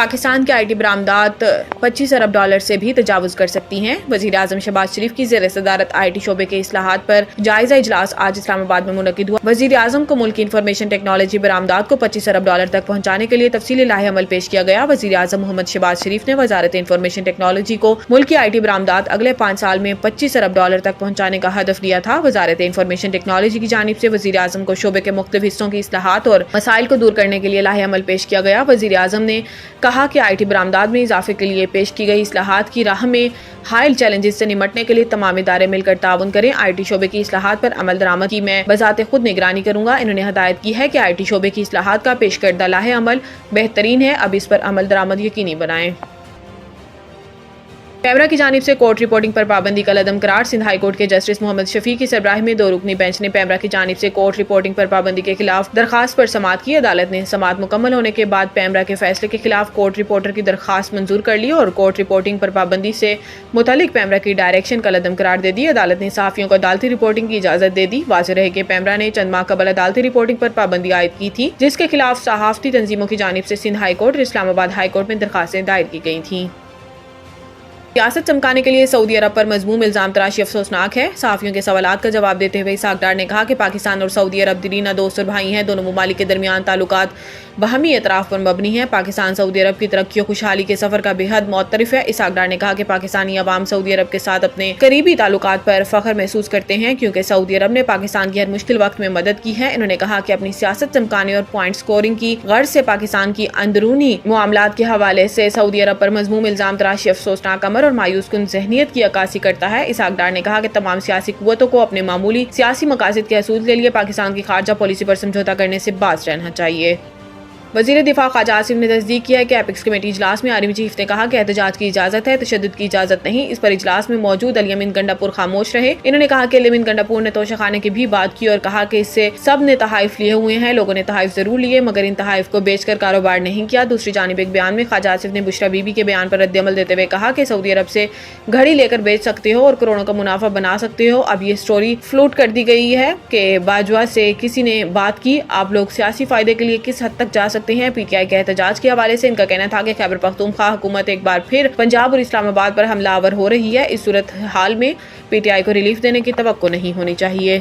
پاکستان کے I T برآمدات $25 ارب سے بھی تجاوز کر سکتی ہیں۔ وزیر اعظم شہباز شریف کی زیر صدارت آئی ٹی شعبے کے اصلاحات پر جائزہ اجلاس آج اسلام آباد میں منعقد ہوا۔ وزیر اعظم کو ملک کی انفارمیشن ٹیکنالوجی برآمدات کو $25 ارب تک پہنچانے کے لیے تفصیلی لائحہ عمل پیش کیا گیا۔ وزیر اعظم محمد شہباز شریف نے وزارت انفارمیشن ٹیکنالوجی کو ملک کی آئی ٹی برآمدات اگلے 5 سال میں $25 ارب تک پہنچانے کا ہدف دیا تھا۔ وزارت انفارمیشن ٹیکنالوجی کی جانب سے وزیر اعظم کو شعبے کے مختلف حصوں کی اصلاحات اور مسائل کو دور کرنے کے لیے لائحہ عمل پیش کیا گیا۔ وزیر اعظم نے کہا کہ آئی ٹی برآمدات میں اضافے کے لیے پیش کی گئی اصلاحات کی راہ میں حائل چیلنجز سے نمٹنے کے لیے تمام ادارے مل کر تعاون کریں۔ آئی ٹی شعبے کی اصلاحات پر عمل درآمد کی میں بذات خود نگرانی کروں گا۔ انہوں نے ہدایت کی ہے کہ آئی ٹی شعبے کی اصلاحات کا پیش کردہ لائحہ عمل بہترین ہے، اب اس پر عمل درآمد یقینی بنائیں۔ پیمرا کی جانب سے کورٹ رپورٹنگ پر پابندی کا عدم قرار۔ سندھ ہائی کورٹ کے جسٹس محمد شفیع کی سربراہی میں 2 رکنی بینچ نے پیمرا کی جانب سے کورٹ رپورٹنگ پر پابندی کے خلاف درخواست پر سماعت کی۔ عدالت نے سماعت مکمل ہونے کے بعد پیمرا کے فیصلے کے خلاف کورٹ رپورٹر کی درخواست منظور کر لی اور کورٹ رپورٹنگ پر پابندی سے متعلق پیمرا کی ڈائریکشن کا عدم قرار دے دی۔ عدالت نے صحافیوں کو عدالتی رپورٹنگ کی اجازت دے دی۔ واضح رہے کہ پیمرا نے چند ماہ قبل عدالتی رپورٹنگ پر پابندی عائد کی تھی، جس کے خلاف صحافتی تنظیموں کی جانب سے سندھ ہائی کورٹ اور اسلام آباد ہائی کورٹ میں درخواستیں دائر کی گئی تھیں۔ سیاست چمکانے کے لیے سعودی عرب پر مذموم الزام تراشی افسوسناک ہے۔ صحافیوں کے سوالات کا جواب دیتے ہوئے اسحاق ڈار نے کہا کہ پاکستان اور سعودی عرب دیرینہ دوست اور بھائی ہیں۔ دونوں ممالک کے درمیان تعلقات باہمی اعتراف پر مبنی ہیں۔ پاکستان سعودی عرب کی ترقی و خوشحالی کے سفر کا بے حد معترف ہے۔ اسحاق ڈار نے کہا کہ پاکستانی عوام سعودی عرب کے ساتھ اپنے قریبی تعلقات پر فخر محسوس کرتے ہیں، کیونکہ سعودی عرب نے پاکستان کی ہر مشکل وقت میں مدد کی ہے۔ انہوں نے کہا کہ اپنی سیاست چمکانے اور پوائنٹ سکورنگ کی غرض سے پاکستان کی اندرونی معاملات کے حوالے سے سعودی عرب پر مذموم الزام تراشی افسوسناک امر اور مایوس کن ذہنیت کی عکاسی کرتا ہے۔ اسحاق ڈار نے کہا کہ تمام سیاسی قوتوں کو اپنے معمولی سیاسی مقاصد کے حصول کے لیے پاکستان کی خارجہ پالیسی پر سمجھوتہ کرنے سے باز رہنا چاہیے۔ وزیر دفاع خواجہ آصف نے تصدیق کیا ہے کہ ایپیکس کمیٹی اجلاس میں آرمی چیف نے کہا کہ احتجاج کی اجازت ہے، تشدد کی اجازت نہیں۔ اس پر اجلاس میں موجود الیمن گنڈاپور خاموش رہے۔ انہوں نے کہا کہ الیمن گنڈاپور نے توشہ خانے کی بھی بات کی اور کہا کہ اس سے سب نے تحائف لیے ہوئے ہیں، لوگوں نے تحائف ضرور لیے مگر ان تحائف کو بیچ کر کاروبار نہیں کیا۔ دوسری جانب ایک بیان میں خواجہ آصف نے بشرا بی بی کے بیان پر رد عمل دیتے ہوئے کہا کہ سعودی عرب سے گھڑی لے کر بیچ سکتے ہو اور کروڑوں کا منافع بنا سکتے ہو۔ اب یہ سٹوری فلوٹ کر دی گئی ہے کہ باجوہ سے کسی نے بات کی، آپ لوگ سیاسی فائدے کے لیے کس حد تک جا سکتے ہیں۔ پی ٹی آئی کے احتجاج کے حوالے سے ان کا کہنا تھا کہ خیبر پختونخوا حکومت ایک بار پھر پنجاب اور اسلام آباد پر حملہ آور ہو رہی ہے۔ اس صورتحال میں پی ٹی آئی کو ریلیف دینے کی توقع نہیں ہونی چاہیے۔